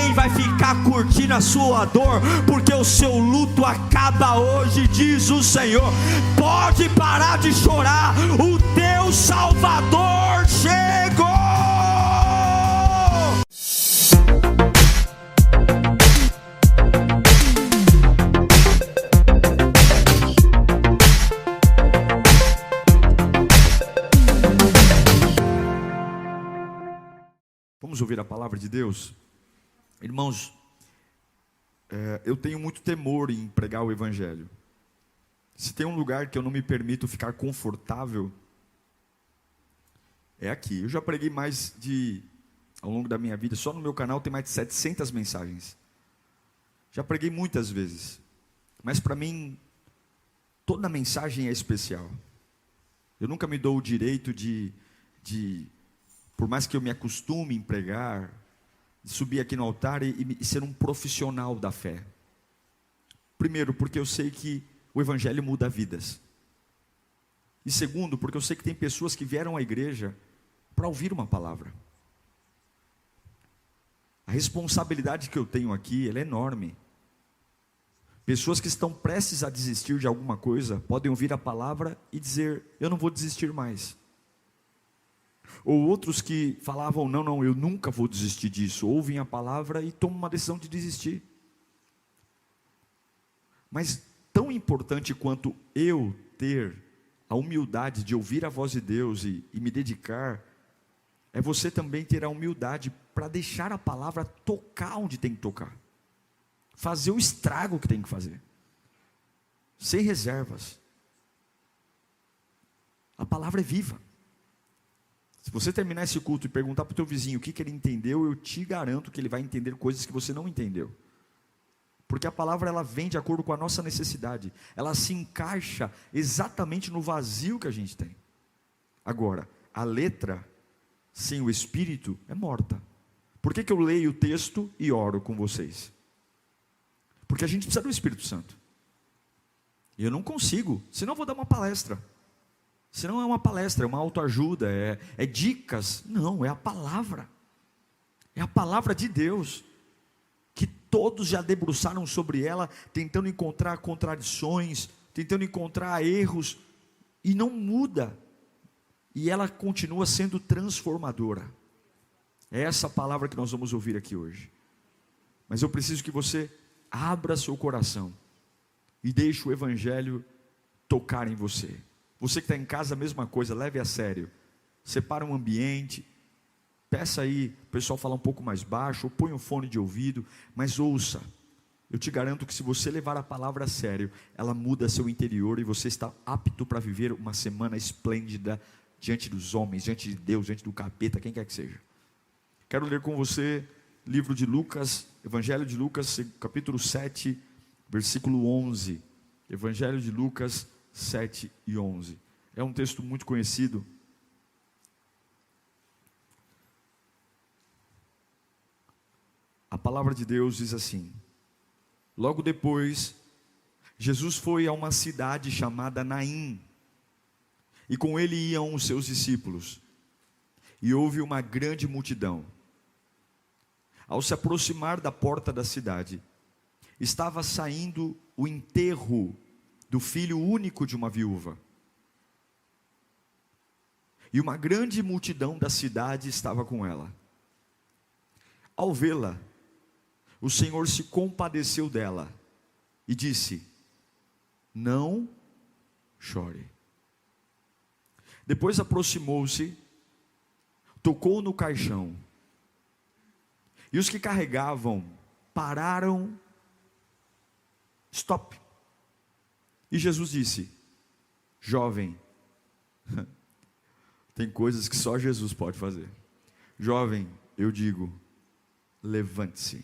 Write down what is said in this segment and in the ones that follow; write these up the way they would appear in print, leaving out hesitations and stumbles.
ninguém vai ficar curtindo a sua dor, porque o seu luto acaba hoje, diz o Senhor. Pode parar de chorar, o teu Salvador chegou. Vamos ouvir a palavra de Deus? Irmãos, eu tenho muito temor em pregar o Evangelho. Se tem um lugar que eu não me permito ficar confortável, é aqui. Eu já preguei ao longo da minha vida, só no meu canal tem mais de 700 mensagens. Já preguei muitas vezes, mas para mim, toda mensagem é especial. Eu nunca me dou o direito por mais que eu me acostume em pregar, de subir aqui no altar e ser um profissional da fé. Primeiro, porque eu sei que o Evangelho muda vidas. E segundo, porque eu sei que tem pessoas que vieram à igreja para ouvir uma palavra. A responsabilidade que eu tenho aqui, ela é enorme. Pessoas que estão prestes a desistir de alguma coisa, podem ouvir a palavra e dizer, eu não vou desistir mais. Ou outros que falavam, não, eu nunca vou desistir disso, ouvem a palavra e tomam uma decisão de desistir. Mas tão importante quanto eu ter a humildade de ouvir a voz de Deus e me dedicar, é você também ter a humildade para deixar a palavra tocar onde tem que tocar, fazer o estrago que tem que fazer, sem reservas. A palavra é viva. Se você terminar esse culto e perguntar para o teu vizinho o que ele entendeu, eu te garanto que ele vai entender coisas que você não entendeu. Porque a palavra, ela vem de acordo com a nossa necessidade. Ela se encaixa exatamente no vazio que a gente tem. Agora, a letra sem o Espírito é morta. Por que eu leio o texto e oro com vocês? Porque a gente precisa do Espírito Santo. E eu não consigo, senão eu vou dar uma palestra. Se não é uma palestra, é uma autoajuda, é dicas. Não, é a palavra. É a palavra de Deus, que todos já debruçaram sobre ela, tentando encontrar contradições, tentando encontrar erros, e não muda. E ela continua sendo transformadora. É essa palavra que nós vamos ouvir aqui hoje. Mas eu preciso que você abra seu coração e deixe o Evangelho tocar em você. Você que está em casa, a mesma coisa, leve a sério. Separa um ambiente, peça aí o pessoal falar um pouco mais baixo, ou põe um fone de ouvido, mas ouça. Eu te garanto que se você levar a palavra a sério, ela muda seu interior e você está apto para viver uma semana esplêndida diante dos homens, diante de Deus, diante do capeta, quem quer que seja. Quero ler com você livro de Lucas, Evangelho de Lucas, capítulo 7, versículo 11. Evangelho de Lucas 7 e 11. É um texto muito conhecido. A palavra de Deus diz assim: logo depois, Jesus foi a uma cidade chamada Naim, e com ele iam os seus discípulos, e houve uma grande multidão. Ao se aproximar da porta da cidade, estava saindo o enterro do filho único de uma viúva. E uma grande multidão da cidade estava com ela. Ao vê-la, o Senhor se compadeceu dela e disse: não chore. Depois aproximou-se, tocou no caixão, e os que carregavam pararam. Stop. E Jesus disse: jovem, tem coisas que só Jesus pode fazer. Jovem, eu digo, levante-se.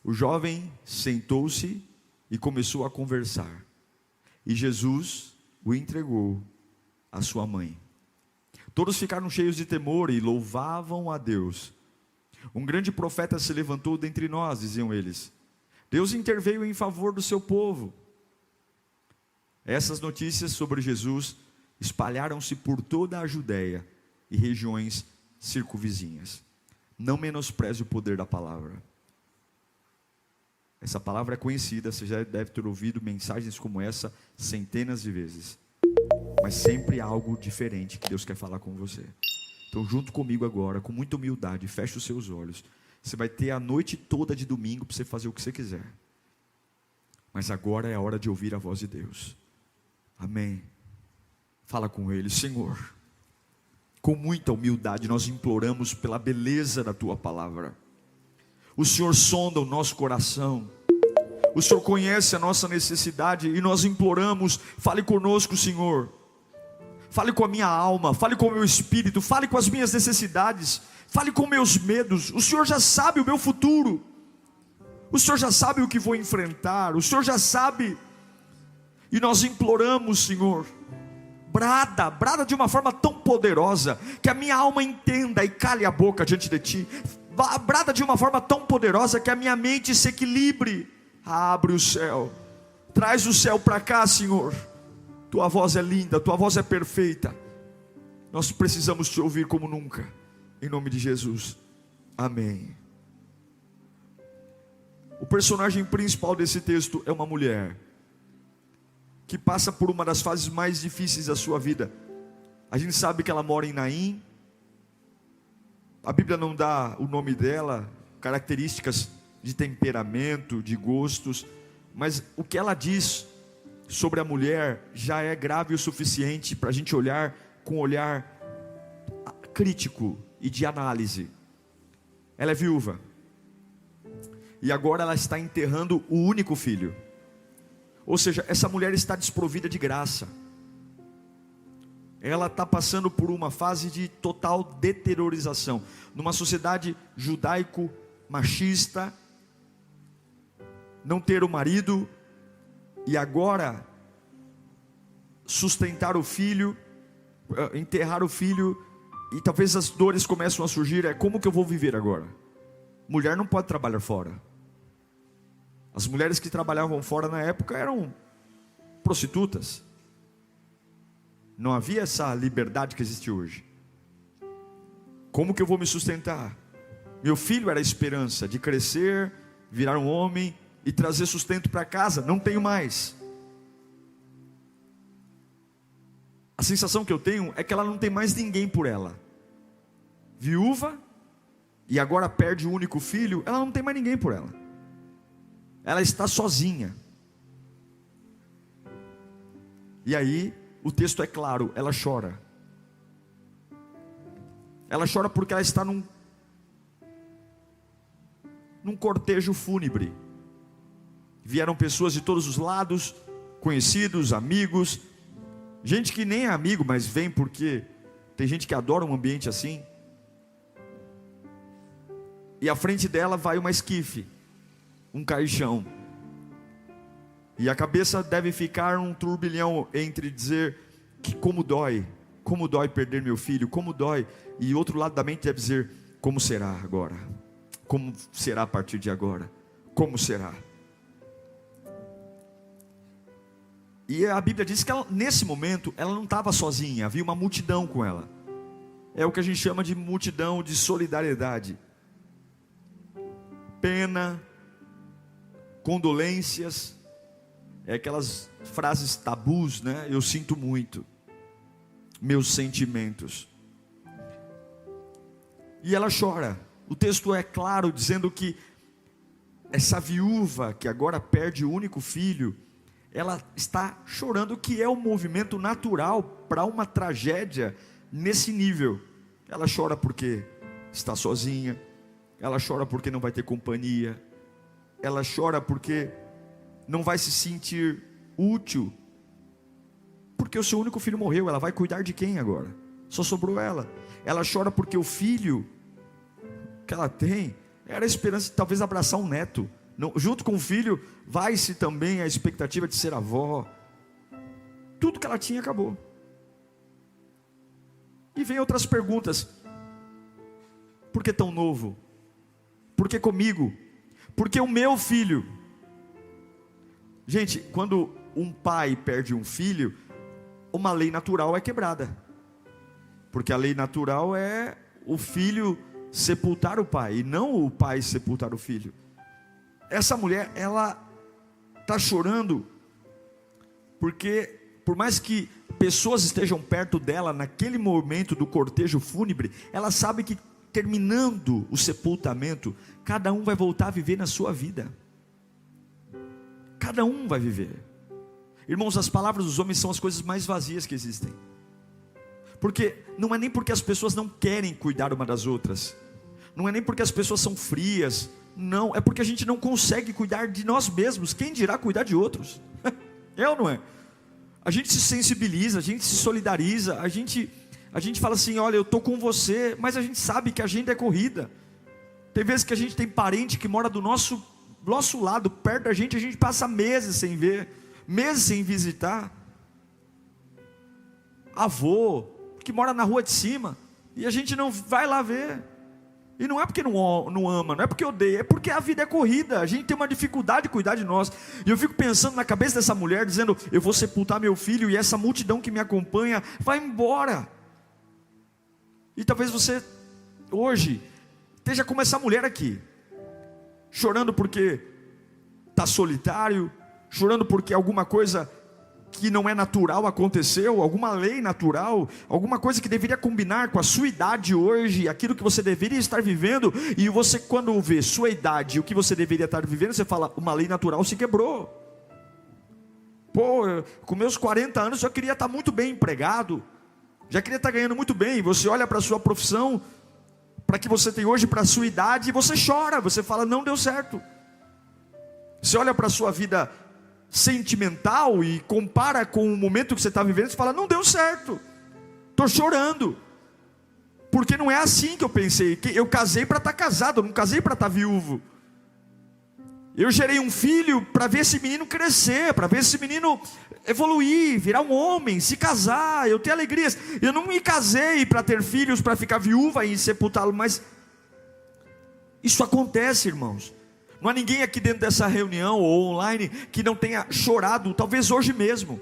O jovem sentou-se e começou a conversar. E Jesus o entregou à sua mãe. Todos ficaram cheios de temor e louvavam a Deus. Um grande profeta se levantou dentre nós, diziam eles. Deus interveio em favor do seu povo. Essas notícias sobre Jesus espalharam-se por toda a Judéia e regiões circunvizinhas. Não menospreze o poder da palavra. Essa palavra é conhecida, você já deve ter ouvido mensagens como essa centenas de vezes. Mas sempre há algo diferente que Deus quer falar com você. Então, junto comigo agora, com muita humildade, feche os seus olhos. Você vai ter a noite toda de domingo para você fazer o que você quiser. Mas agora é a hora de ouvir a voz de Deus. Amém. Fala com Ele: Senhor, com muita humildade nós imploramos pela beleza da Tua palavra. O Senhor sonda o nosso coração. O Senhor conhece a nossa necessidade e nós imploramos: fale conosco, Senhor. Fale com a minha alma, fale com o meu espírito, fale com as minhas necessidades, fale com meus medos. O Senhor já sabe o meu futuro. O Senhor já sabe o que vou enfrentar. O Senhor já sabe. E nós imploramos, Senhor, brada de uma forma tão poderosa, que a minha alma entenda e cale a boca diante de Ti. Brada de uma forma tão poderosa, que a minha mente se equilibre. Abre o céu, traz o céu para cá, Senhor. Tua voz é linda, Tua voz é perfeita. Nós precisamos Te ouvir como nunca. Em nome de Jesus, amém. O personagem principal desse texto é uma mulher que passa por uma das fases mais difíceis da sua vida. A gente sabe que ela mora em Naim. A Bíblia não dá o nome dela, características de temperamento, de gostos, mas o que ela diz sobre a mulher já é grave o suficiente para a gente olhar com um olhar crítico e de análise. Ela é viúva e agora ela está enterrando o único filho. Ou seja, essa mulher está desprovida de graça. Ela está passando por uma fase de total deteriorização. Numa sociedade judaico-machista, não ter o marido, e agora sustentar o filho, enterrar o filho, e talvez as dores começam a surgir. Como que eu vou viver agora? Mulher não pode trabalhar fora. As mulheres que trabalhavam fora na época eram prostitutas. Não havia essa liberdade que existe hoje. Como que eu vou me sustentar? Meu filho era a esperança de crescer, virar um homem e trazer sustento para casa. Não tenho mais. A sensação que eu tenho é que ela não tem mais ninguém por ela. Viúva, e agora perde o único filho, ela não tem mais ninguém por ela. Ela está sozinha. E aí, o texto é claro, ela chora. Ela chora porque ela está num cortejo fúnebre. Vieram pessoas de todos os lados, conhecidos, amigos, gente que nem é amigo, mas vem porque tem gente que adora um ambiente assim. E à frente dela vai uma esquife, um caixão. E a cabeça deve ficar um turbilhão entre dizer que como dói perder meu filho, como dói. E outro lado da mente deve dizer, como será agora? Como será a partir de agora? Como será? E a Bíblia diz que ela, nesse momento, ela não estava sozinha, havia uma multidão com ela. É o que a gente chama de multidão de solidariedade. Pena, condolências, aquelas frases tabus, né? Eu sinto muito, meus sentimentos. E ela chora. O texto é claro, dizendo que essa viúva, que agora perde o único filho, ela está chorando, que é um movimento natural para uma tragédia nesse nível. Ela chora porque está sozinha, ela chora porque não vai ter companhia, ela chora porque não vai se sentir útil, porque o seu único filho morreu. Ela vai cuidar de quem agora? Só sobrou ela. Ela chora porque o filho que ela tem era a esperança de talvez abraçar um neto. Não, junto com o filho vai-se também a expectativa de ser avó. Tudo que ela tinha acabou. E vem outras perguntas. Por que tão novo? Por que comigo? Por que o meu filho? Gente, quando um pai perde um filho, uma lei natural é quebrada. Porque a lei natural é o filho sepultar o pai, e não o pai sepultar o filho. Essa mulher, ela está chorando, porque por mais que pessoas estejam perto dela, naquele momento do cortejo fúnebre, ela sabe que terminando o sepultamento, cada um vai voltar a viver na sua vida, cada um vai viver. Irmãos, as palavras dos homens são as coisas mais vazias que existem, porque não é nem porque as pessoas não querem cuidar uma das outras, não é nem porque as pessoas são frias, não, é porque a gente não consegue cuidar de nós mesmos, quem dirá cuidar de outros? É ou não é? A gente se sensibiliza, a gente se solidariza, a gente fala assim, olha, eu estou com você, mas a gente sabe que a agenda é corrida. Tem vezes que a gente tem parente que mora do nosso lado, perto da gente, a gente passa meses sem ver, meses sem visitar. Avô, que mora na rua de cima, e a gente não vai lá ver. E não é porque não ama, não é porque odeia, é porque a vida é corrida, a gente tem uma dificuldade de cuidar de nós. E eu fico pensando na cabeça dessa mulher, dizendo, eu vou sepultar meu filho, e essa multidão que me acompanha vai embora. E talvez você, hoje, esteja como essa mulher aqui, chorando porque está solitário, chorando porque alguma coisa que não é natural aconteceu, alguma lei natural, alguma coisa que deveria combinar com a sua idade hoje, aquilo que você deveria estar vivendo, e você, quando vê sua idade e o que você deveria estar vivendo, você fala, uma lei natural se quebrou. Pô, com meus 40 anos eu queria estar muito bem empregado, já queria estar ganhando muito bem. Você olha para a sua profissão, para que você tem hoje, para a sua idade, e você chora, você fala, não deu certo. Você olha para a sua vida sentimental e compara com o momento que você está vivendo, você fala, não deu certo, estou chorando, porque não é assim que eu pensei. Eu casei para estar casado, eu não casei para estar viúvo. Eu gerei um filho para ver esse menino crescer, para ver esse menino evoluir, virar um homem, se casar, eu ter alegrias. Eu não me casei para ter filhos, para ficar viúva e sepultá-lo, mas isso acontece, irmãos. Não há ninguém aqui dentro dessa reunião ou online que não tenha chorado, talvez hoje mesmo,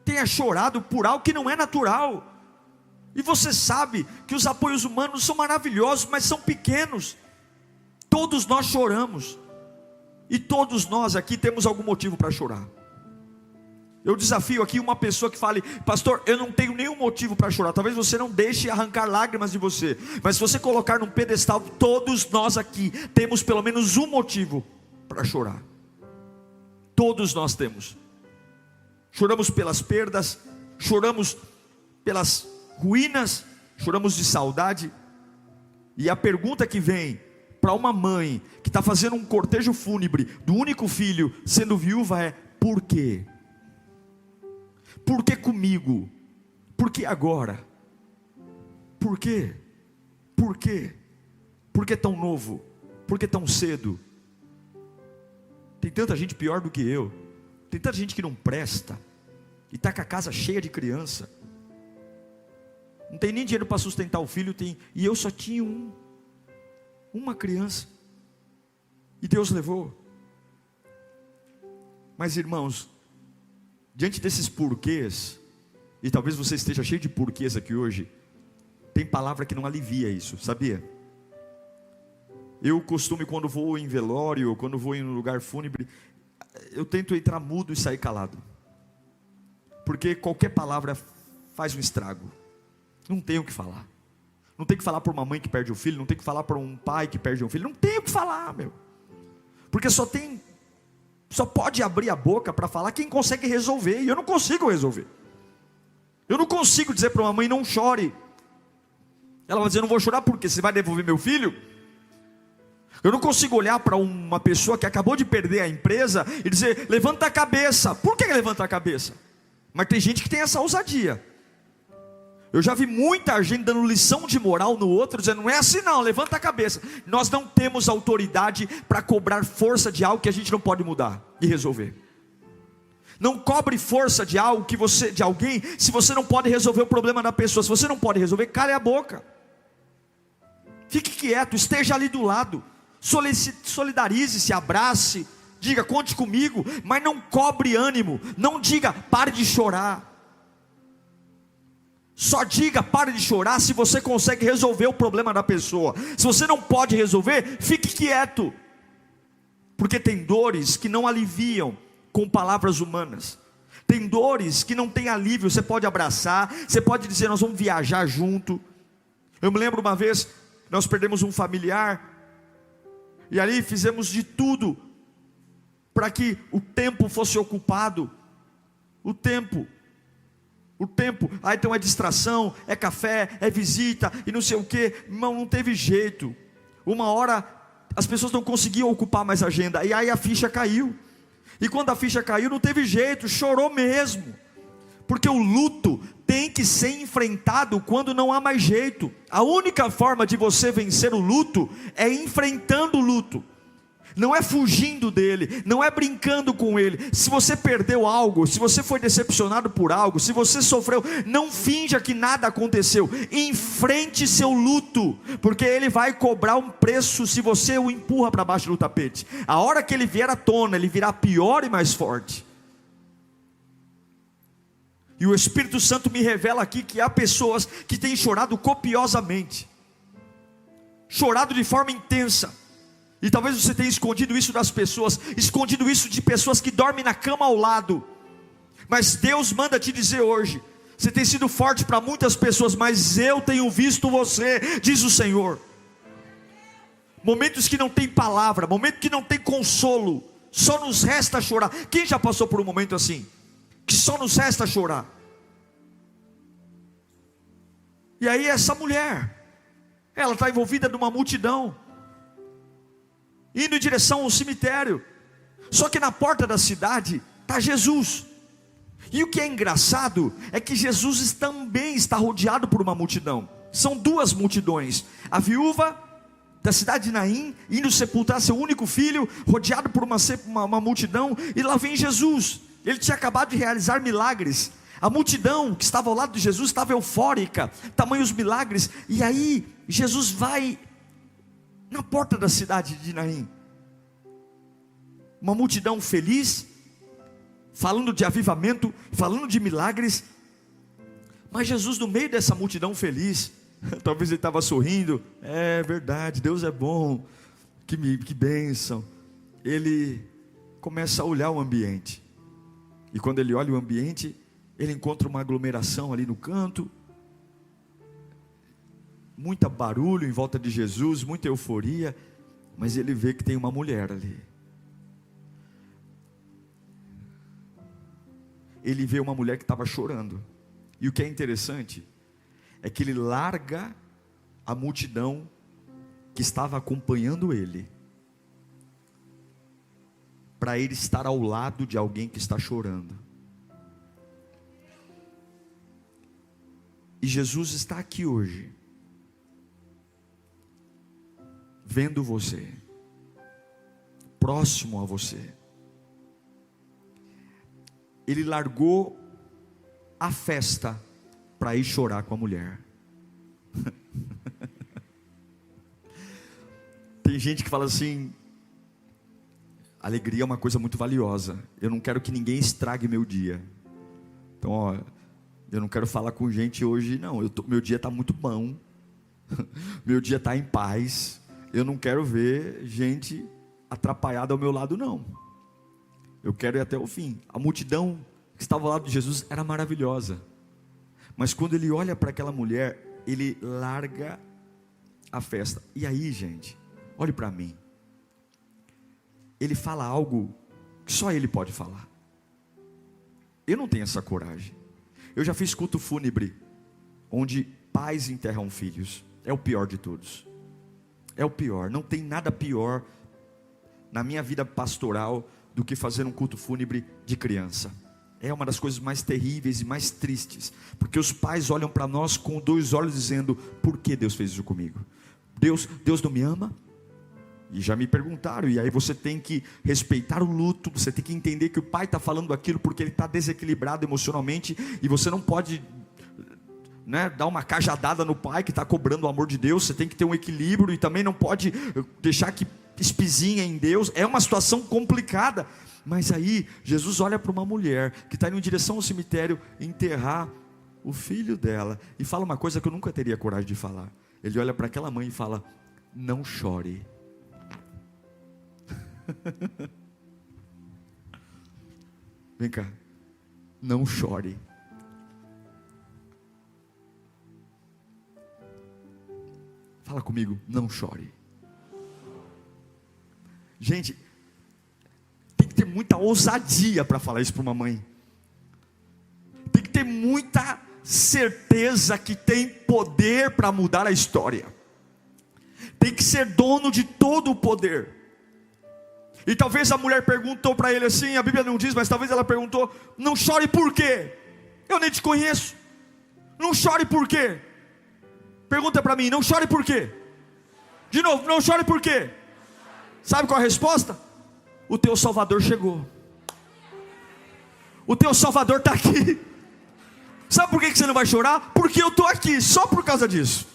tenha chorado por algo que não é natural. E você sabe que os apoios humanos são maravilhosos, mas são pequenos. Todos nós choramos, e todos nós aqui temos algum motivo para chorar. Eu desafio aqui uma pessoa que fale, pastor, eu não tenho nenhum motivo para chorar. Talvez você não deixe arrancar lágrimas de você, mas se você colocar num pedestal, todos nós aqui temos pelo menos um motivo para chorar. Todos nós temos. Choramos pelas perdas, choramos pelas ruínas, choramos de saudade. E a pergunta que vem para uma mãe que está fazendo um cortejo fúnebre do único filho, sendo viúva, é: por quê? Por que comigo? Por que agora? Por quê? Por quê? Por que tão novo? Por que tão cedo? Tem tanta gente pior do que eu. Tem tanta gente que não presta, e está com a casa cheia de criança. Não tem nem dinheiro para sustentar o filho, e eu só tinha uma criança, e Deus levou. Mas irmãos, diante desses porquês, e talvez você esteja cheio de porquês aqui hoje, tem palavra que não alivia isso, sabia? Eu costumo, quando vou em velório, quando vou em um lugar fúnebre, eu tento entrar mudo e sair calado, porque qualquer palavra faz um estrago. Não tenho o que falar. Não tem que falar para uma mãe que perde um filho, não tem que falar para um pai que perde um filho, não tem o que falar, meu. Porque só pode abrir a boca para falar quem consegue resolver, e eu não consigo resolver. Eu não consigo dizer para uma mãe, não chore. Ela vai dizer, não vou chorar porque você vai devolver meu filho? Eu não consigo olhar para uma pessoa que acabou de perder a empresa e dizer, levanta a cabeça. Por que levanta a cabeça? Mas tem gente que tem essa ousadia. Eu já vi muita gente dando lição de moral no outro, dizendo, não é assim não, levanta a cabeça. Nós não temos autoridade para cobrar força de algo que a gente não pode mudar e resolver. Não cobre força de algo de alguém, se você não pode resolver o problema da pessoa. Se você não pode resolver, cale a boca. Fique quieto, esteja ali do lado, solidarize-se, abrace, diga, conte comigo, mas não cobre ânimo, não diga, pare de chorar. Só diga, pare de chorar, se você consegue resolver o problema da pessoa. Se você não pode resolver, fique quieto. Porque tem dores que não aliviam com palavras humanas. Tem dores que não tem alívio. Você pode abraçar, você pode dizer, nós vamos viajar junto. Eu me lembro uma vez, nós perdemos um familiar, e ali fizemos de tudo para que o tempo fosse ocupado. O tempo, aí tem uma distração, é café, é visita, e não sei o que, não teve jeito. Uma hora, as pessoas não conseguiam ocupar mais a agenda, e aí a ficha caiu, e quando a ficha caiu, não teve jeito, chorou mesmo, porque o luto tem que ser enfrentado quando não há mais jeito. A única forma de você vencer o luto, é enfrentando o luto. Não é fugindo dele, não é brincando com ele. Se você perdeu algo, se você foi decepcionado por algo, se você sofreu, não finja que nada aconteceu. Enfrente seu luto, porque ele vai cobrar um preço se você o empurra para baixo do tapete. A hora que ele vier à tona, ele virá pior e mais forte. E o Espírito Santo me revela aqui que há pessoas que têm chorado copiosamente, chorado de forma intensa. E talvez você tenha escondido isso das pessoas, escondido isso de pessoas que dormem na cama ao lado. Mas Deus manda te dizer hoje, você tem sido forte para muitas pessoas, mas eu tenho visto você, diz o Senhor. Momentos que não tem palavra, momentos que não tem consolo, só nos resta chorar. Quem já passou por um momento assim? Que só nos resta chorar. E aí essa mulher, ela está envolvida numa multidão, indo em direção ao cemitério. Só que na porta da cidade está Jesus. E o que é engraçado é que Jesus também está rodeado por uma multidão. São duas multidões. A viúva da cidade de Naim, indo sepultar seu único filho, rodeado por uma multidão. E lá vem Jesus. Ele tinha acabado de realizar milagres. A multidão que estava ao lado de Jesus estava eufórica, tamanhos milagres. E aí Jesus vai na porta da cidade de Naim, uma multidão feliz, falando de avivamento, falando de milagres. Mas Jesus, no meio dessa multidão feliz, talvez ele estava sorrindo, é verdade, Deus é bom, que bênção. Ele começa a olhar o ambiente, e quando ele olha o ambiente, ele encontra uma aglomeração ali no canto, muito barulho em volta de Jesus, muita euforia, mas ele vê que tem uma mulher ali. Ele vê uma mulher que estava chorando. E o que é interessante é que ele larga a multidão que estava acompanhando ele, para ele estar ao lado de alguém que está chorando. E Jesus está aqui hoje, vendo você, próximo a você. Ele largou a festa para ir chorar com a mulher. Tem gente que fala assim, alegria é uma coisa muito valiosa, eu não quero que ninguém estrague meu dia. Então, ó, eu não quero falar com gente hoje não, meu dia está muito bom, meu dia está em paz, eu não quero ver gente atrapalhada ao meu lado não, eu quero ir até o fim. A multidão que estava ao lado de Jesus era maravilhosa, mas quando ele olha para aquela mulher, ele larga a festa. E aí, gente, olhe para mim, ele fala algo que só ele pode falar. Eu não tenho essa coragem. Eu já fiz culto fúnebre, onde pais enterram filhos, é o pior de todos, é o pior, não tem nada pior na minha vida pastoral do que fazer um culto fúnebre de criança. É uma das coisas mais terríveis e mais tristes, porque os pais olham para nós com 2 olhos dizendo, por que Deus fez isso comigo? Deus não me ama? E já me perguntaram, e aí você tem que respeitar o luto, você tem que entender que o pai está falando aquilo porque ele está desequilibrado emocionalmente, e você não pode, dar uma cajadada no pai que está cobrando o amor de Deus. Você tem que ter um equilíbrio, e também não pode deixar que espizinha em Deus. É uma situação complicada, mas aí Jesus olha para uma mulher que está indo em direção ao cemitério enterrar o filho dela, e fala uma coisa que eu nunca teria coragem de falar. Ele olha para aquela mãe e fala: não chore. Vem cá, não chore. Fala comigo, não chore. Gente, tem que ter muita ousadia para falar isso para uma mãe. Tem que ter muita certeza que tem poder para mudar a história. Tem que ser dono de todo o poder. E talvez a mulher perguntou para ele assim, a Bíblia não diz, mas talvez ela perguntou: não chore por quê? Eu nem te conheço. Não chore por quê? Pergunta para mim, não chore por quê? De novo, não chore por quê? Sabe qual é a resposta? O teu Salvador chegou. O teu Salvador está aqui. Sabe por que você não vai chorar? Porque eu estou aqui, só por causa disso.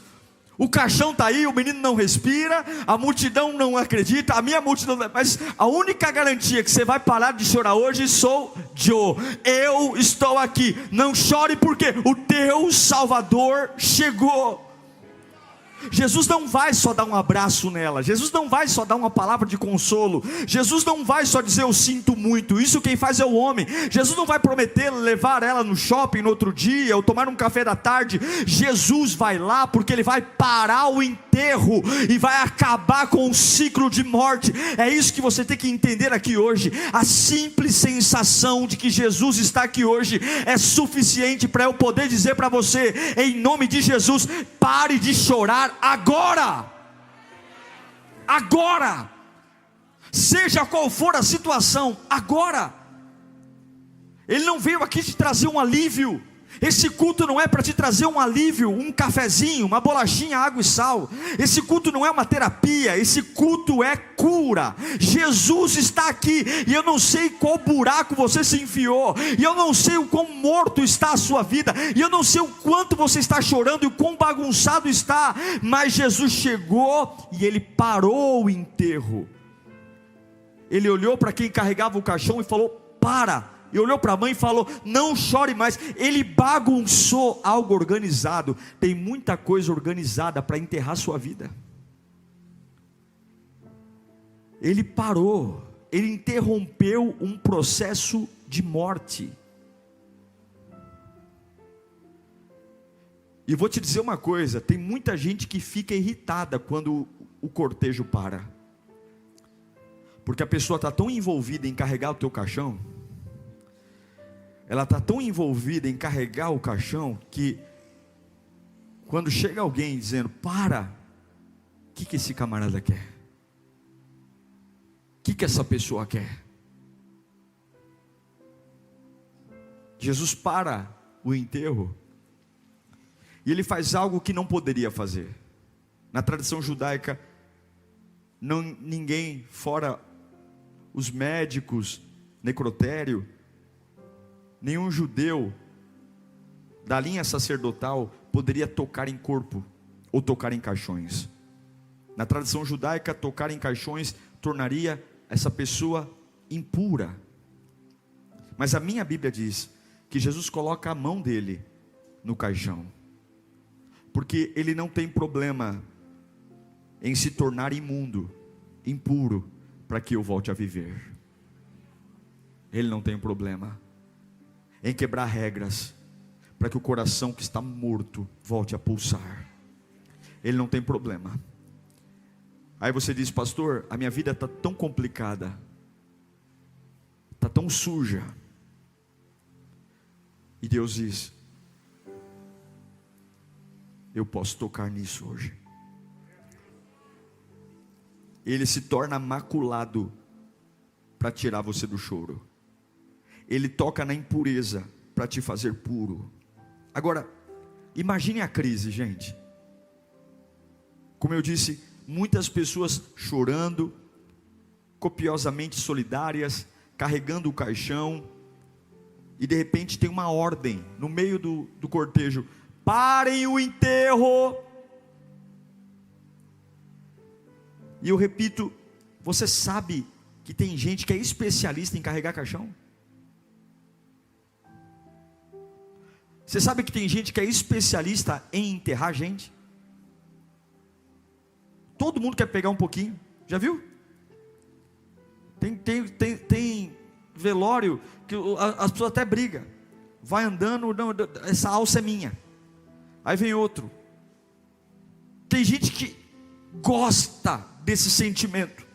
O caixão está aí, o menino não respira, a multidão não acredita, a minha multidão, mas a única garantia que você vai parar de chorar hoje sou eu estou aqui. Não chore porque o teu Salvador chegou. Jesus não vai só dar um abraço nela, Jesus não vai só dar uma palavra de consolo, Jesus não vai só dizer eu sinto muito, isso quem faz é o homem. Jesus não vai prometer levar ela no shopping no outro dia, ou tomar um café da tarde. Jesus vai lá porque Ele vai parar o enterro, e vai acabar com o ciclo de morte. É isso que você tem que entender aqui hoje. A simples sensação de que Jesus está aqui hoje é suficiente para eu poder dizer para você, em nome de Jesus: pare de chorar agora. Agora. Seja qual for a situação, agora. Ele não veio aqui te trazer um alívio. Esse culto não é para te trazer um alívio, um cafezinho, uma bolachinha, água e sal. Esse culto não é uma terapia, esse culto é cura. Jesus está aqui, e eu não sei qual buraco você se enfiou, e eu não sei o quão morto está a sua vida, e eu não sei o quanto você está chorando e o quão bagunçado está, mas Jesus chegou e Ele parou o enterro. Ele olhou para quem carregava o caixão e falou: para. E olhou para a mãe e falou: não chore mais. Ele bagunçou algo organizado. Tem muita coisa organizada para enterrar sua vida. Ele parou, ele interrompeu um processo de morte. E vou te dizer uma coisa: tem muita gente que fica irritada quando o cortejo para, porque a pessoa está tão envolvida em carregar o teu caixão, ela está tão envolvida em carregar o caixão, que quando chega alguém dizendo: para, o que esse camarada quer? O que essa pessoa quer? Jesus para o enterro, e Ele faz algo que não poderia fazer. Na tradição judaica, ninguém, fora os médicos, necrotério, nenhum judeu da linha sacerdotal poderia tocar em corpo ou tocar em caixões. Na tradição judaica, tocar em caixões tornaria essa pessoa impura. Mas a minha Bíblia diz que Jesus coloca a mão dele no caixão, porque Ele não tem problema em se tornar imundo, impuro, para que eu volte a viver. Ele não tem problema em quebrar regras, para que o coração que está morto volte a pulsar. Ele não tem problema. Aí você diz: pastor, a minha vida está tão complicada, está tão suja. E Deus diz: eu posso tocar nisso hoje. Ele se torna maculado para tirar você do choro. Ele toca na impureza para te fazer puro. Agora, imagine a crise, gente. Como eu disse, muitas pessoas chorando, copiosamente solidárias, carregando o caixão, e de repente tem uma ordem no meio do cortejo: parem o enterro. E eu repito, você sabe que tem gente que é especialista em carregar caixão? Você sabe que tem gente que é especialista em enterrar gente? Todo mundo quer pegar um pouquinho, já viu? Tem velório que as pessoas até brigam. Vai andando, não, essa alça é minha. Aí vem outro. Tem gente que gosta desse sentimento.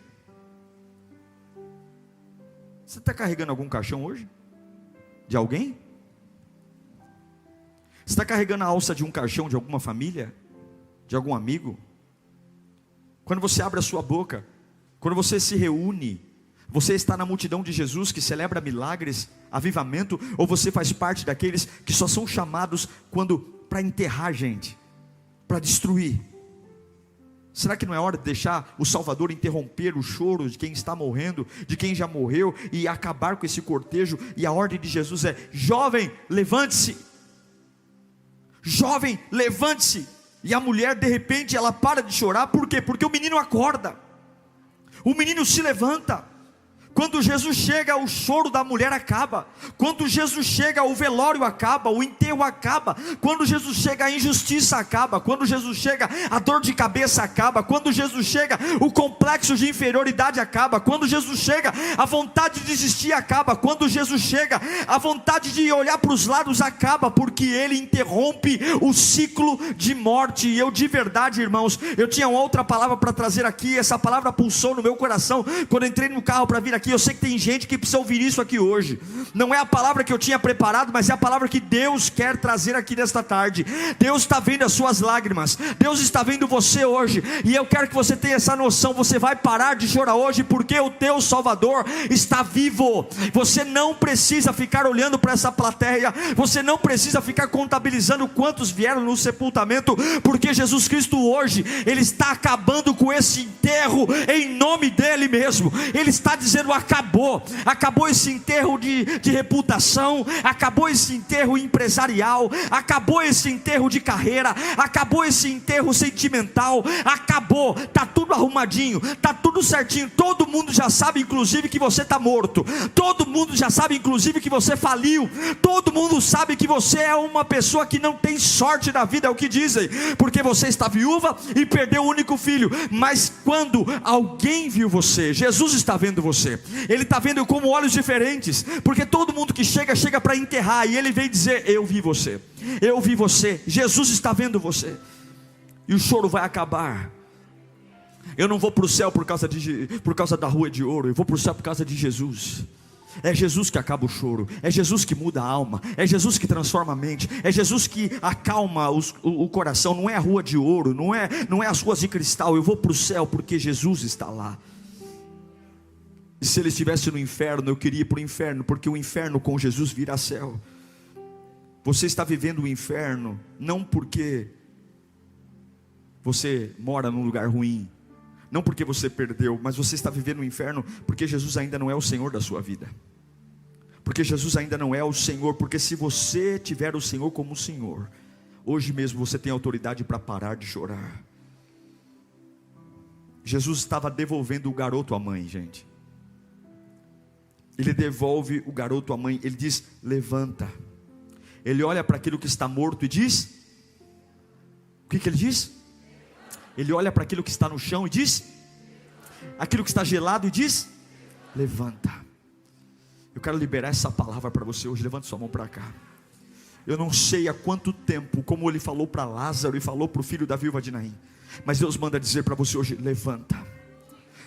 Você está carregando algum caixão hoje? De alguém? Você está carregando a alça de um caixão de alguma família? De algum amigo? Quando você abre a sua boca, quando você se reúne, você está na multidão de Jesus que celebra milagres, avivamento, ou você faz parte daqueles que só são chamados para enterrar gente, para destruir? Será que não é hora de deixar o Salvador interromper o choro de quem está morrendo, de quem já morreu, e acabar com esse cortejo? E a ordem de Jesus é: jovem, levante-se. Jovem, levante-se. E a mulher, de repente, ela para de chorar. Por quê? Porque o menino acorda, o menino se levanta. Quando Jesus chega, o choro da mulher acaba. Quando Jesus chega, o velório acaba, o enterro acaba. Quando Jesus chega, a injustiça acaba. Quando Jesus chega, a dor de cabeça acaba. Quando Jesus chega, o complexo de inferioridade acaba. Quando Jesus chega, a vontade de desistir acaba. Quando Jesus chega, a vontade de olhar para os lados acaba, porque Ele interrompe o ciclo de morte. E eu, de verdade, irmãos, eu tinha outra palavra para trazer aqui. Essa palavra pulsou no meu coração quando eu entrei no carro para vir aqui. Eu sei que tem gente que precisa ouvir isso aqui hoje. Não é a palavra que eu tinha preparado, mas é a palavra que Deus quer trazer aqui nesta tarde. Deus está vendo as suas lágrimas, Deus está vendo você hoje, e eu quero que você tenha essa noção. Você vai parar de chorar hoje, porque o teu Salvador está vivo. Você não precisa ficar olhando para essa plateia, você não precisa ficar contabilizando quantos vieram no sepultamento, porque Jesus Cristo hoje, Ele está acabando com esse enterro, em nome dEle mesmo. Ele está dizendo: acabou esse enterro de reputação, acabou esse enterro empresarial, acabou esse enterro de carreira, acabou esse enterro sentimental, acabou, está tudo arrumadinho, está tudo certinho. Todo mundo já sabe, inclusive, que você está morto. Todo mundo já sabe, inclusive, que você faliu. Todo mundo sabe que você é uma pessoa que não tem sorte na vida, é o que dizem, porque você está viúva e perdeu o único filho. Mas quando alguém viu você, Jesus está vendo você, Ele está vendo com olhos diferentes, porque todo mundo que chega para enterrar, e Ele vem dizer: eu vi você, eu vi você. Jesus está vendo você, e o choro vai acabar. Eu não vou para o céu por causa da rua de ouro, eu vou para o céu por causa de Jesus. É Jesus que acaba o choro, é Jesus que muda a alma, é Jesus que transforma a mente, é Jesus que acalma o coração. Não é a rua de ouro, não é as ruas de cristal. Eu vou para o céu porque Jesus está lá. E se Ele estivesse no inferno, eu queria ir para o inferno, porque o inferno com Jesus vira céu. Você está vivendo o inferno não porque você mora num lugar ruim, não porque você perdeu, mas você está vivendo o inferno porque Jesus ainda não é o Senhor da sua vida, porque Jesus ainda não é o Senhor. Porque se você tiver o Senhor como Senhor, hoje mesmo você tem autoridade para parar de chorar. Jesus estava devolvendo o garoto à mãe, gente. Ele devolve o garoto à mãe. Ele diz: levanta. Ele olha para aquilo que está morto e diz: o que ele diz? Ele olha para aquilo que está no chão e diz: aquilo que está gelado, e diz: levanta. Eu quero liberar essa palavra para você hoje. Levante sua mão para cá. Eu não sei há quanto tempo, como Ele falou para Lázaro e falou para o filho da viúva de Naim, mas Deus manda dizer para você hoje: levanta.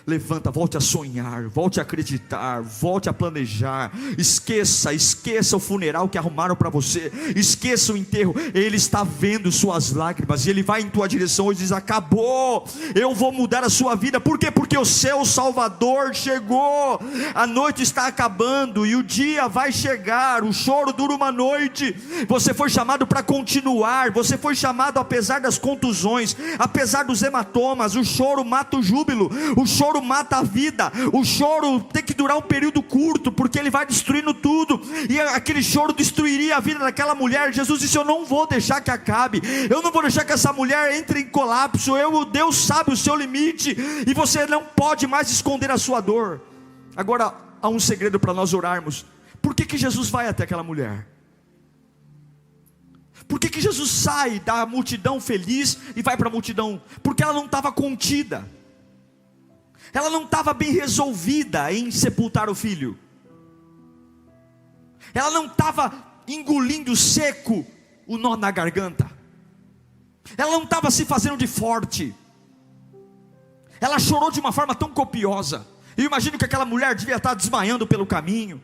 Levanta, volte a sonhar, volte a acreditar, volte a planejar. Esqueça o funeral que arrumaram para você, esqueça o enterro. Ele está vendo suas lágrimas, e Ele vai em tua direção hoje e diz: acabou, eu vou mudar a sua vida. Por quê? Porque o seu Salvador chegou. A noite está acabando e o dia vai chegar. O choro dura uma noite. Você foi chamado para continuar, você foi chamado apesar das contusões, apesar dos hematomas. O choro mata o júbilo, o choro mata a vida. O choro tem que durar um período curto, porque ele vai destruindo tudo, e aquele choro destruiria a vida daquela mulher. Jesus disse: eu não vou deixar que acabe, eu não vou deixar que essa mulher entre em colapso. Deus sabe o seu limite, e você não pode mais esconder a sua dor. Agora, há um segredo para nós orarmos. Por que Jesus vai até aquela mulher? Por que Jesus sai da multidão feliz e vai para a multidão? Porque ela não estava contida, ela não estava bem resolvida em sepultar o filho, ela não estava engolindo seco o nó na garganta, ela não estava se fazendo de forte, ela chorou de uma forma tão copiosa. Eu imagino que aquela mulher devia estar desmaiando pelo caminho,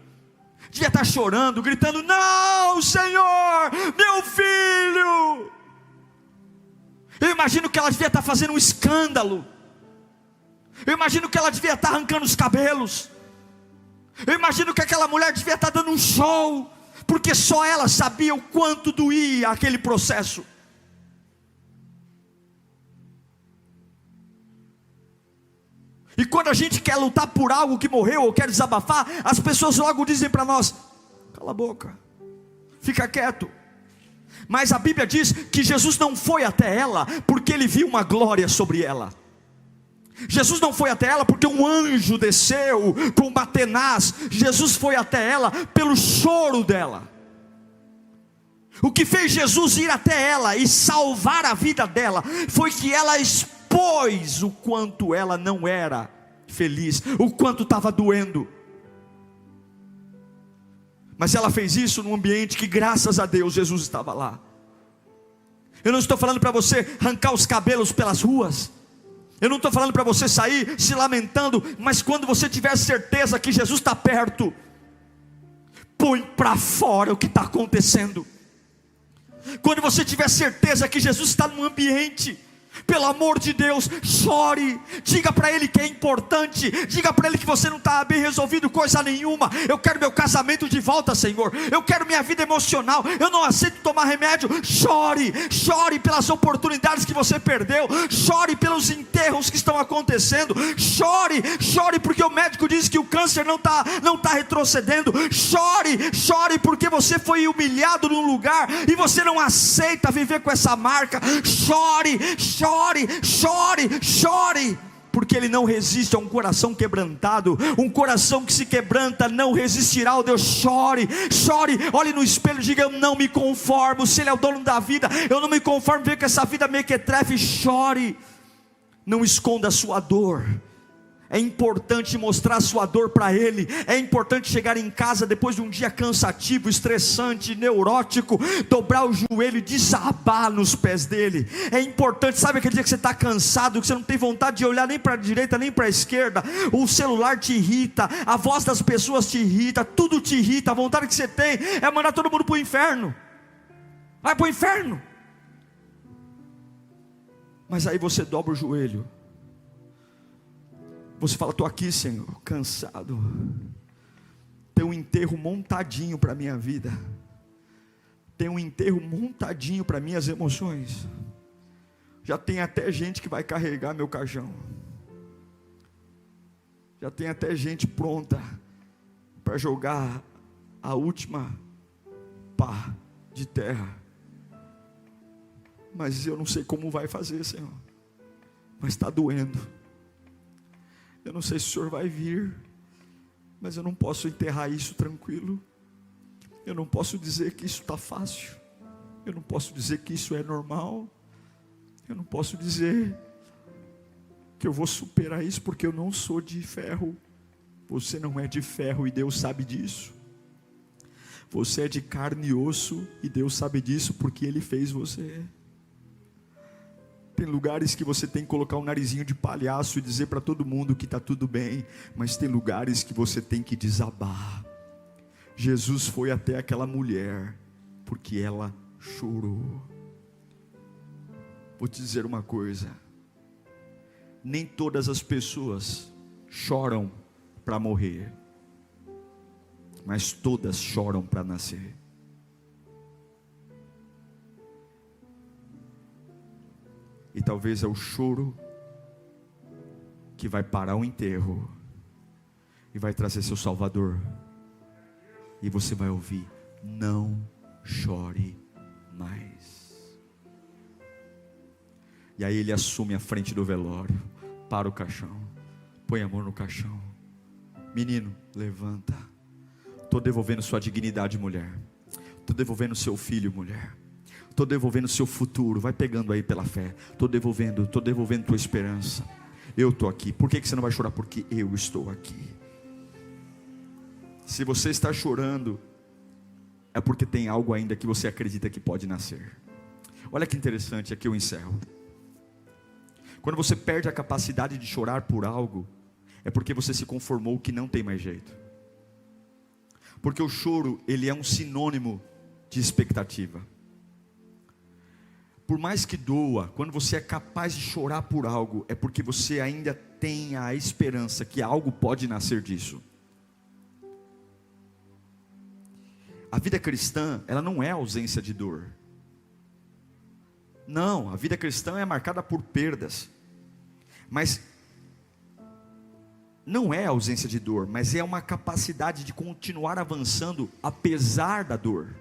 devia estar chorando, gritando: não, Senhor, meu filho. Eu imagino que ela devia estar fazendo um escândalo, eu imagino que ela devia estar arrancando os cabelos, eu imagino que aquela mulher devia estar dando um show, porque só ela sabia o quanto doía aquele processo. E quando a gente quer lutar por algo que morreu, ou quer desabafar, as pessoas logo dizem para nós: cala a boca, fica quieto. Mas a Bíblia diz que Jesus não foi até ela porque ele viu uma glória sobre ela. Jesus não foi até ela porque um anjo desceu com uma tenaz. Jesus foi até ela pelo choro dela. O que fez Jesus ir até ela e salvar a vida dela foi que ela expôs o quanto ela não era feliz, o quanto estava doendo. Mas ela fez isso num ambiente que, graças a Deus, Jesus estava lá. Eu não estou falando para você arrancar os cabelos pelas ruas, eu não estou falando para você sair se lamentando, mas quando você tiver certeza que Jesus está perto, põe para fora o que está acontecendo. Quando você tiver certeza que Jesus está no ambiente, pelo amor de Deus, chore, diga para Ele que é importante, diga para Ele que você não está bem resolvido coisa nenhuma. Eu quero meu casamento de volta, Senhor, eu quero minha vida emocional, eu não aceito tomar remédio. Chore, chore pelas oportunidades que você perdeu, chore pelos enterros que estão acontecendo, chore, chore porque o médico diz que o câncer não está retrocedendo, chore porque você foi humilhado num lugar e você não aceita viver com essa marca. Chore, porque Ele não resiste a um coração quebrantado. Um coração que se quebranta não resistirá ao Deus. Chore, olhe no espelho e diga: eu não me conformo. Se Ele é o dono da vida, eu não me conformo ver que essa vida mequetrefe. Chore, não esconda a sua dor. É importante mostrar a sua dor para Ele. É importante chegar em casa depois de um dia cansativo, estressante, neurótico, dobrar o joelho e desabar nos pés dEle. É importante, sabe aquele dia que você está cansado, que você não tem vontade de olhar nem para a direita nem para a esquerda, o celular te irrita, a voz das pessoas te irrita, tudo te irrita, a vontade que você tem é mandar todo mundo para o inferno. Vai para o inferno. Mas aí você dobra o joelho, você fala: estou aqui, Senhor, cansado, tem um enterro montadinho para a minha vida, tem um enterro montadinho para minhas emoções, já tem até gente que vai carregar meu caixão, já tem até gente pronta para jogar a última pá de terra, mas eu não sei como vai fazer, Senhor, mas está doendo. Eu não sei se o Senhor vai vir, mas eu não posso enterrar isso tranquilo. Eu não posso dizer que isso está fácil. Eu não posso dizer que isso é normal. Eu não posso dizer que eu vou superar isso, porque eu não sou de ferro. Você não é de ferro e Deus sabe disso. Você é de carne e osso e Deus sabe disso, porque Ele fez você. Tem lugares que você tem que colocar um narizinho de palhaço e dizer para todo mundo que está tudo bem, mas tem lugares que você tem que desabar. Jesus foi até aquela mulher porque ela chorou. Vou te dizer uma coisa: nem todas as pessoas choram para morrer, mas todas choram para nascer. E talvez é o choro que vai parar o enterro e vai trazer seu Salvador. E você vai ouvir: não chore mais. E aí ele assume a frente do velório, para o caixão, põe a mão no caixão: menino, levanta. Estou devolvendo sua dignidade, mulher. Estou devolvendo seu filho, mulher. Estou devolvendo o seu futuro. Vai pegando aí pela fé. Estou devolvendo tua esperança. Eu estou aqui. Por que você não vai chorar? Porque eu estou aqui. Se você está chorando, é porque tem algo ainda que você acredita que pode nascer. Olha que interessante, aqui eu encerro. Quando você perde a capacidade de chorar por algo, é porque você se conformou que não tem mais jeito. Porque o choro, ele é um sinônimo de expectativa. Por mais que doa, quando você é capaz de chorar por algo, é porque você ainda tem a esperança que algo pode nascer disso. A vida cristã, ela não é ausência de dor. Não, a vida cristã é marcada por perdas. Mas não é ausência de dor, mas é uma capacidade de continuar avançando apesar da dor.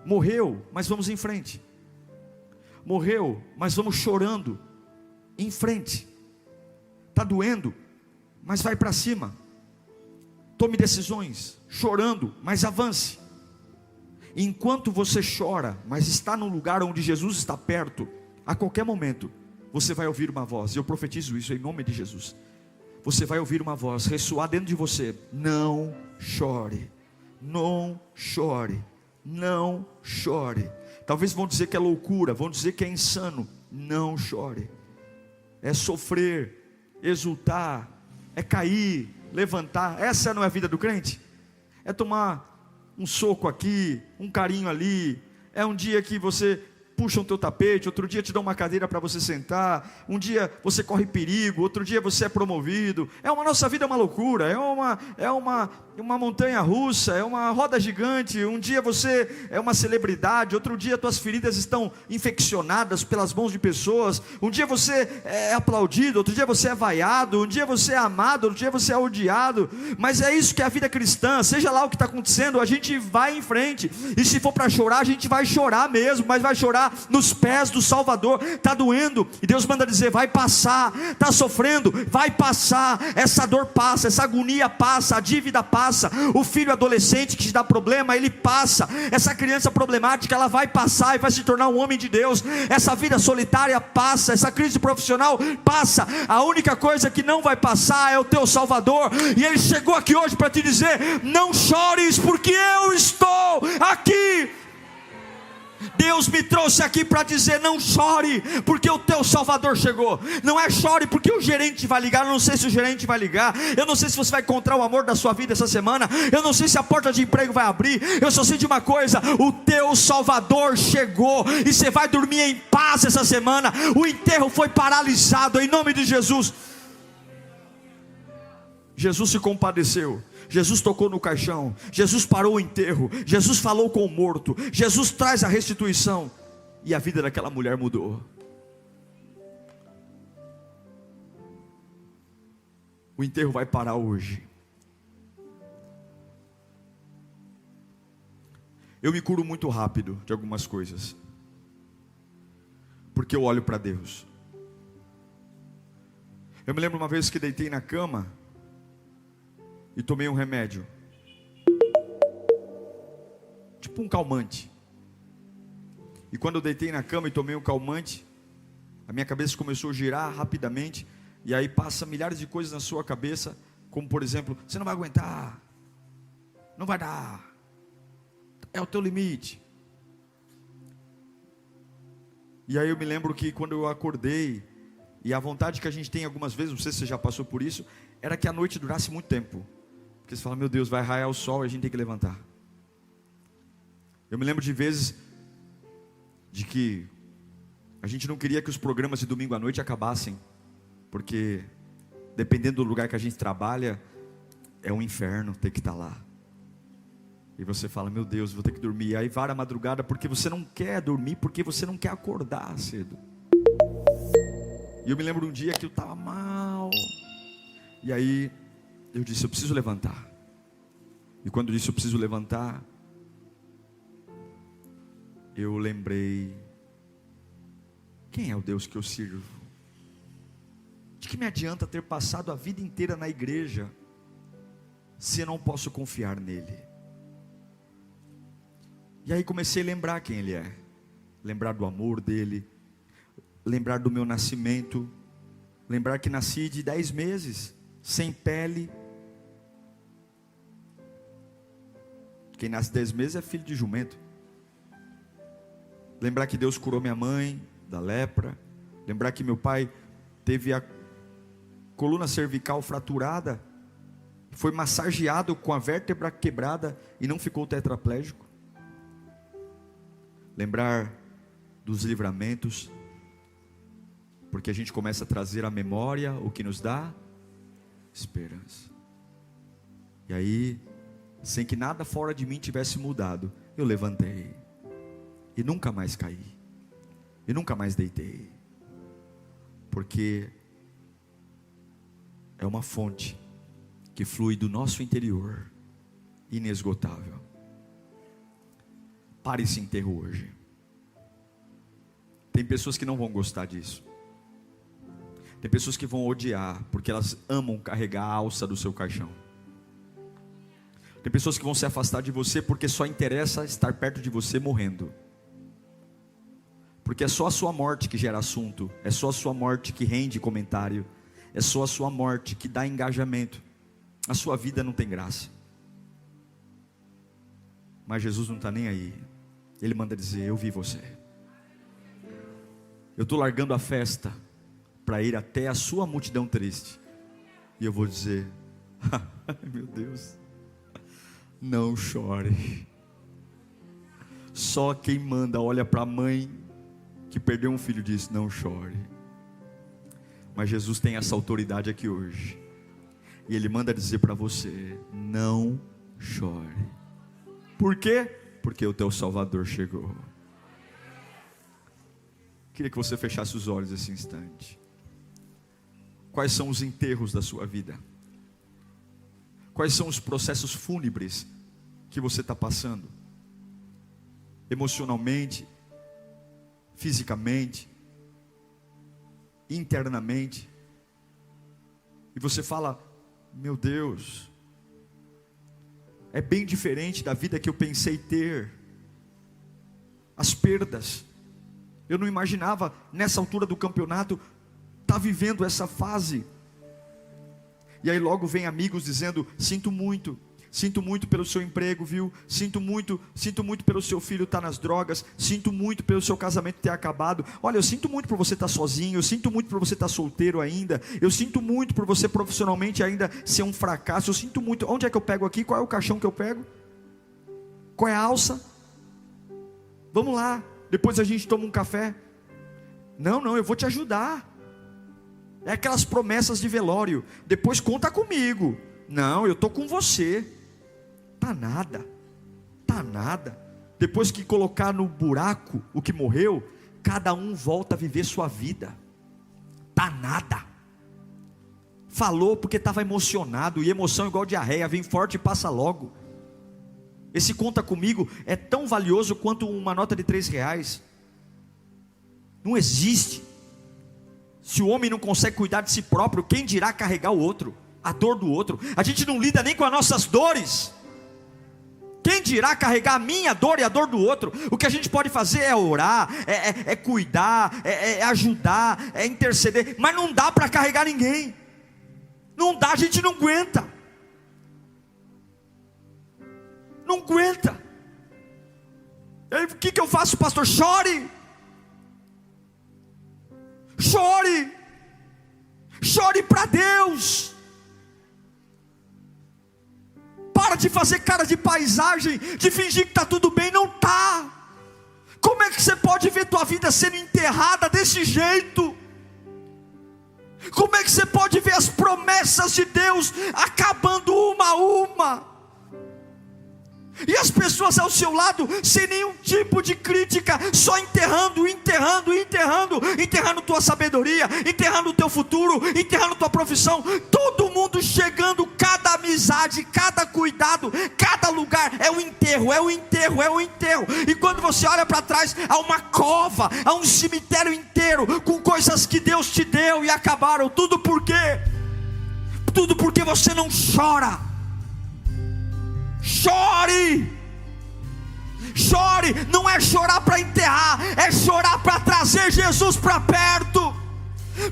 Morreu, mas vamos em frente. Morreu, mas vamos chorando em frente. Está doendo, mas vai para cima. Tome decisões, chorando, mas avance. Enquanto você chora, mas está num lugar onde Jesus está perto, a qualquer momento, você vai ouvir uma voz. E eu profetizo isso em nome de Jesus. Você vai ouvir uma voz ressoar dentro de você: não chore, não chore, não chore. Talvez vão dizer que é loucura, vão dizer que é insano. Não chore. É sofrer, exultar, é cair, levantar. Essa não é a vida do crente? É tomar um soco aqui, um carinho ali. É um dia que você puxa o teu tapete, outro dia te dá uma cadeira para você sentar, um dia você corre perigo, outro dia você é promovido. Nossa vida é uma loucura, é uma montanha russa, é uma roda gigante. Um dia você é uma celebridade, outro dia tuas feridas estão infeccionadas pelas mãos de pessoas. Um dia você é aplaudido, outro dia você é vaiado, um dia você é amado, outro dia você é odiado. Mas é isso que é a vida cristã. Seja lá o que está acontecendo, a gente vai em frente. E se for para chorar, a gente vai chorar mesmo, mas vai chorar nos pés do Salvador. Está doendo, e Deus manda dizer: vai passar. Está sofrendo, vai passar. Essa dor passa, essa agonia passa, a dívida passa, o filho adolescente que te dá problema, ele passa. Essa criança problemática, ela vai passar e vai se tornar um homem de Deus. Essa vida solitária passa, essa crise profissional passa. A única coisa que não vai passar é o teu Salvador. E Ele chegou aqui hoje para te dizer: não chores, porque eu estou aqui. Deus me trouxe aqui para dizer: não chore, porque o teu Salvador chegou. Não é chore porque o gerente vai ligar. Eu não sei se o gerente vai ligar, eu não sei se você vai encontrar o amor da sua vida essa semana, eu não sei se a porta de emprego vai abrir. Eu só sei de uma coisa: o teu Salvador chegou, e você vai dormir em paz essa semana. O enterro foi paralisado em nome de Jesus. Jesus se compadeceu, Jesus tocou no caixão, Jesus parou o enterro, Jesus falou com o morto, Jesus traz a restituição, e a vida daquela mulher mudou. O enterro vai parar hoje. Eu me curo muito rápido de algumas coisas, porque eu olho para Deus. Eu me lembro uma vez que deitei na cama e tomei um remédio, tipo um calmante. E quando eu deitei na cama e tomei um calmante, a minha cabeça começou a girar rapidamente. E aí passa milhares de coisas na sua cabeça, como por exemplo: você não vai aguentar, não vai dar, é o teu limite. E aí eu me lembro que quando eu acordei, e a vontade que a gente tem algumas vezes, não sei se você já passou por isso, era que a noite durasse muito tempo. Porque você fala: meu Deus, vai raiar o sol e a gente tem que levantar. Eu me lembro de vezes de que a gente não queria que os programas de domingo à noite acabassem, porque dependendo do lugar que a gente trabalha, é um inferno ter que estar lá. E você fala: meu Deus, vou ter que dormir. E aí vara a madrugada, porque você não quer dormir, porque você não quer acordar cedo. E eu me lembro um dia que eu estava mal, e aí eu disse: eu preciso levantar. E quando eu disse eu preciso levantar, eu lembrei: quem é o Deus que eu sirvo? De que me adianta ter passado a vida inteira na igreja, se eu não posso confiar nele? E aí comecei a lembrar quem Ele é, lembrar do amor dEle, lembrar do meu nascimento, lembrar que nasci de 10 meses, sem pele. Quem nasce 10 meses é filho de jumento. Lembrar que Deus curou minha mãe da lepra. Lembrar que meu pai teve a coluna cervical fraturada, foi massageado com a vértebra quebrada e não ficou tetraplégico. Lembrar dos livramentos, porque a gente começa a trazer à memória o que nos dá esperança. E aí, sem que nada fora de mim tivesse mudado, eu levantei e nunca mais caí, e nunca mais deitei, porque é uma fonte que flui do nosso interior, inesgotável. Pare esse enterro hoje. Tem pessoas que não vão gostar disso. Tem pessoas que vão odiar, porque elas amam carregar a alça do seu caixão. Tem pessoas que vão se afastar de você, porque só interessa estar perto de você morrendo. Porque é só a sua morte que gera assunto, é só a sua morte que rende comentário, é só a sua morte que dá engajamento. A sua vida não tem graça. Mas Jesus não está nem aí. Ele manda dizer: eu vi você. Eu estou largando a festa para ir até a sua multidão triste. E eu vou dizer: meu Deus, não chore. Só quem manda olha para a mãe que perdeu um filho e diz: não chore. Mas Jesus tem essa autoridade aqui hoje, e Ele manda dizer para você: não chore. Por quê? Porque o teu Salvador chegou. Queria que você fechasse os olhos esse instante. Quais são os enterros da sua vida? Quais são os processos fúnebres que você está passando? Emocionalmente, fisicamente, internamente. E você fala: meu Deus, é bem diferente da vida que eu pensei ter. As perdas, eu não imaginava nessa altura do campeonato estar vivendo essa fase. E aí logo vem amigos dizendo: sinto muito pelo seu emprego, viu? Sinto muito pelo seu filho estar nas drogas, sinto muito pelo seu casamento ter acabado. Olha, eu sinto muito por você estar sozinho, eu sinto muito por você estar solteiro ainda, eu sinto muito por você profissionalmente ainda ser um fracasso, eu sinto muito. Onde é que eu pego aqui? Qual é o caixão que eu pego? Qual é a alça? Vamos lá, depois a gente toma um café. Não, eu vou te ajudar. É aquelas promessas de velório: depois conta comigo. Não, eu estou com você. Tá nada. Depois que colocar no buraco o que morreu, cada um volta a viver sua vida. Tá nada. Falou porque estava emocionado, e emoção igual diarreia, vem forte e passa logo. Esse conta comigo é tão valioso quanto uma nota de R$3. Não existe. Se o homem não consegue cuidar de si próprio, quem dirá carregar o outro, a dor do outro? A gente não lida nem com as nossas dores, quem dirá carregar a minha dor e a dor do outro? O que a gente pode fazer é orar, é cuidar, é ajudar, é interceder, mas não dá para carregar ninguém. Não dá, a gente não aguenta. Não aguenta. E aí, o que eu faço, pastor? Chore para Deus. Para de fazer cara de paisagem, de fingir que está tudo bem. Não está. Como é que você pode ver tua vida sendo enterrada desse jeito? Como é que você pode ver as promessas de Deus acabando uma a uma? E as pessoas ao seu lado, sem nenhum tipo de crítica, só enterrando tua sabedoria, enterrando teu futuro, enterrando tua profissão. Todo mundo chegando, cada amizade, cada cuidado, cada lugar é um enterro. E quando você olha para trás, há uma cova, há um cemitério inteiro com coisas que Deus te deu e acabaram. Tudo por quê? Tudo porque você não chora. Chore, Chore não é chorar para enterrar, é chorar para trazer Jesus para perto.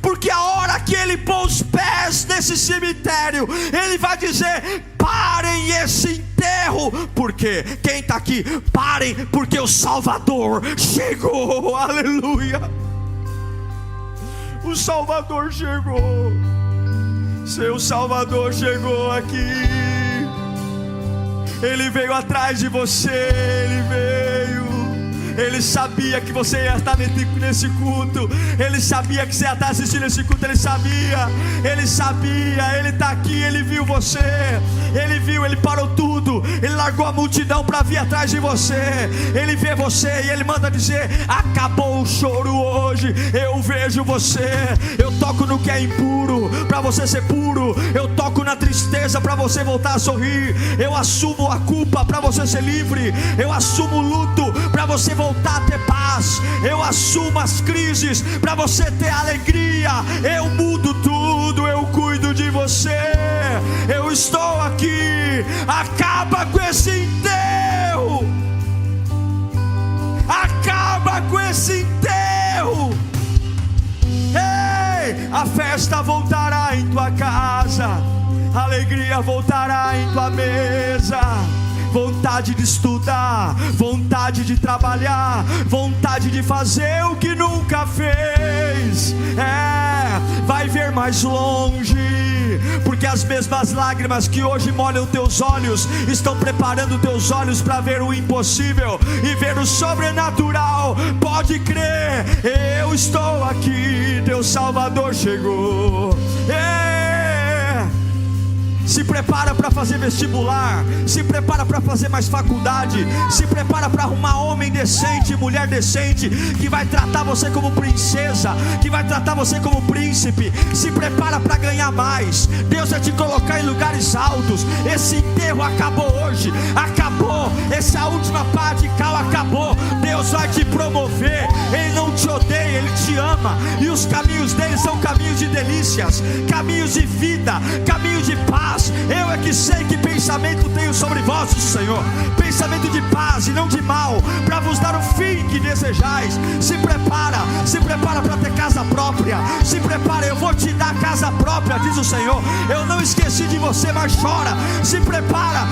Porque a hora que ele pôr os pés nesse cemitério, ele vai dizer: parem esse enterro. Porque quem está aqui? Parem, porque o Salvador chegou. Aleluia. O Salvador chegou. Seu Salvador chegou aqui. Ele veio atrás de você. Ele veio. Ele sabia que você ia estar nesse culto. Ele sabia que você ia estar assistindo esse culto. Ele sabia. Ele está aqui. Ele viu você. Ele viu, ele parou tudo. Ele largou a multidão para vir atrás de você. Ele vê você e ele manda dizer: acabou o choro hoje. Eu vejo você. Eu toco no que é impuro para você ser puro. Eu toco na tristeza para você voltar a sorrir. Eu assumo a culpa para você ser livre. Eu assumo o luto para você voltar a ter paz. Eu assumo as crises para você ter alegria. Eu mudo tudo. Eu cuido de você. Eu estou aqui. Acaba com esse enterro. Acaba com esse enterro. Ei, a festa voltará em tua casa. A alegria voltará em tua mesa. Vontade de estudar, vontade de trabalhar, vontade de fazer o que nunca fez. Vai ver mais longe, porque as mesmas lágrimas que hoje molham teus olhos estão preparando teus olhos para ver o impossível e ver o sobrenatural. Pode crer, eu estou aqui, teu Salvador chegou. Se prepara para fazer vestibular, se prepara para fazer mais faculdade, se prepara para arrumar homem decente, mulher decente, que vai tratar você como princesa, que vai tratar você como príncipe. Se prepara para ganhar mais. Deus vai te colocar em lugares altos. Esse enterro acabou hoje, acabou. Essa última parte de cal acabou. Deus vai te promover. Ele não te odeia, Ele te ama. E os caminhos dele são caminhos de delícias, caminhos de vida, caminhos de paz. Eu é que sei que pensamento tenho sobre vós, Senhor, pensamento de paz e não de mal, para vos dar o fim que desejais. Se prepara para ter casa própria. Se prepara, eu vou te dar casa própria, diz o Senhor. Eu não esqueci de você, mas chora. Se prepara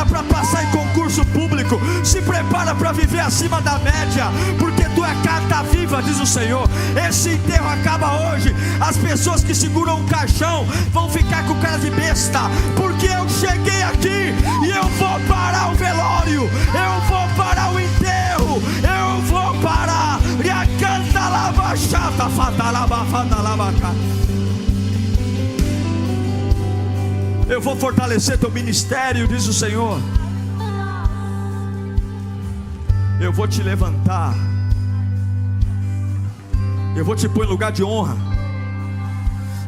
para passar em concurso público. Se prepara para viver acima da média, porque tu é carta viva, diz o Senhor. Esse enterro acaba hoje. As pessoas que seguram o caixão vão ficar com cara de besta, porque eu cheguei aqui e eu vou parar o velório, eu vou parar o enterro, eu vou parar. E a canta lava chata, eu vou fortalecer teu ministério, diz o Senhor. Eu vou te levantar. Eu vou te pôr em lugar de honra.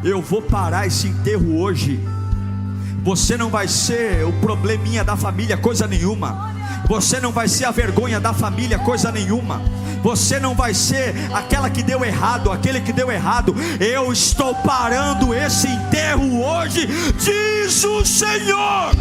Eu vou parar esse enterro hoje. Você não vai ser o probleminha da família, coisa nenhuma. Você não vai ser a vergonha da família, coisa nenhuma. Você não vai ser aquela que deu errado, aquele que deu errado. Eu estou parando esse enterro hoje, diz o Senhor.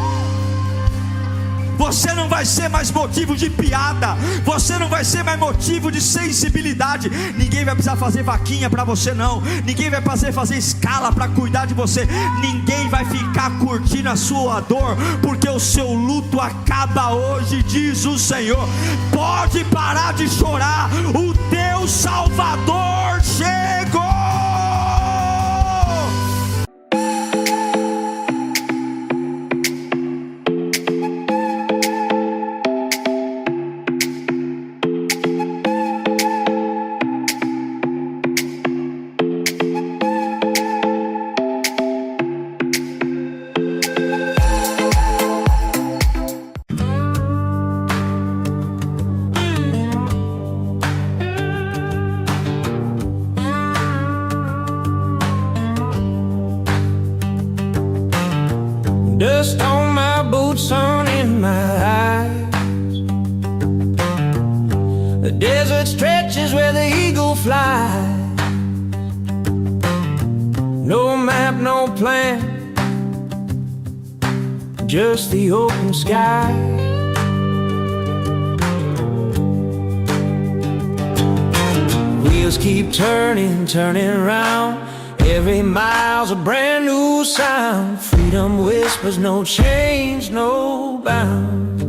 Você não vai ser mais motivo de piada. Você não vai ser mais motivo de sensibilidade. Ninguém vai precisar fazer vaquinha para você, não. Ninguém vai fazer escala para cuidar de você. Ninguém vai ficar curtindo a sua dor, porque o seu luto acaba hoje, diz o Senhor. Pode parar de chorar. O teu Salvador chegou. Dust on my boots, sun in my eyes. The desert stretches where the eagle flies. No map, no plan, just the open sky. Wheels keep turning, turning round. Every mile's a brand new sound. Freedom whispers, no change, no bounds.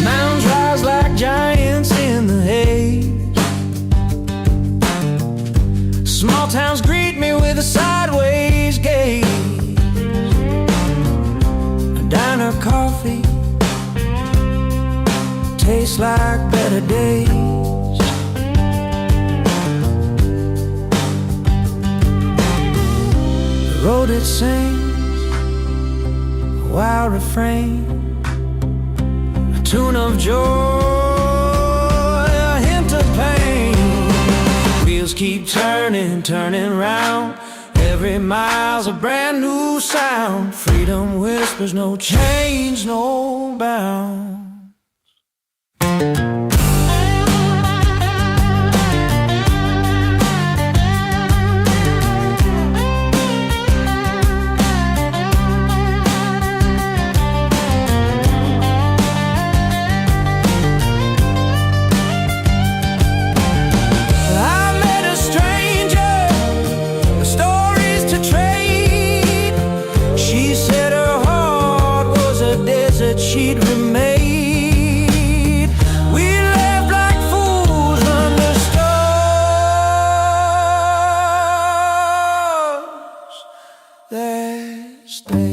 Mountains rise like giants in the haze. Small towns greet me with a sideways gaze. A diner coffee tastes like better days. The road it sings a wild refrain, a tune of joy, a hint of pain. Wheels keep turning, turning round. Every mile's a brand new sound. Freedom whispers, no change, no bound. She'd remain. We left like fools under stars that stay.